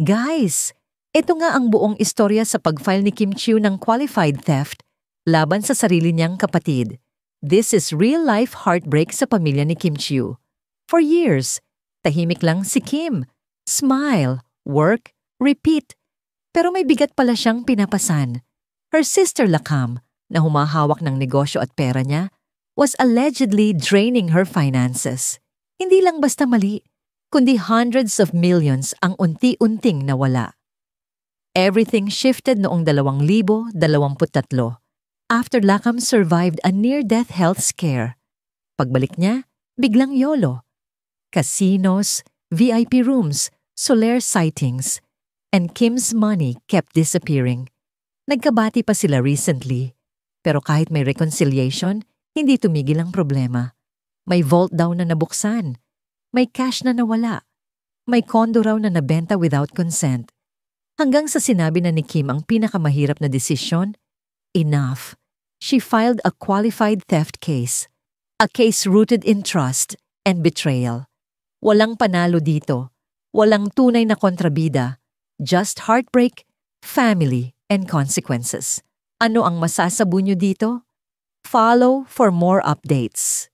Guys, ito nga ang buong istorya sa pag-file ni Kim Chiu ng qualified theft laban sa sarili niyang kapatid. This is real-life heartbreak sa pamilya ni Kim Chiu. For years, tahimik lang si Kim. Smile, work, repeat. Pero may bigat pala siyang pinapasan. Her sister Lakam, na humahawak ng negosyo at pera niya, was allegedly draining her finances. Hindi lang basta mali, kundi hundreds of millions ang unti-unting nawala. Everything shifted noong 2023 after Lakam survived a near-death health scare. Pagbalik niya, biglang YOLO. Casinos, VIP rooms, Soler sightings, and Kim's money kept disappearing. Nagkabati pa sila recently, pero kahit may reconciliation, hindi tumigil ang problema. May vault daw na nabuksan. May cash na nawala. May condo raw na nabenta without consent. Hanggang sa sinabi na ni Kim ang pinakamahirap na desisyon, enough. She filed a qualified theft case. A case rooted in trust and betrayal. Walang panalo dito. Walang tunay na kontrabida. Just heartbreak, family, and consequences. Ano ang masasabu nyo dito? Follow for more updates.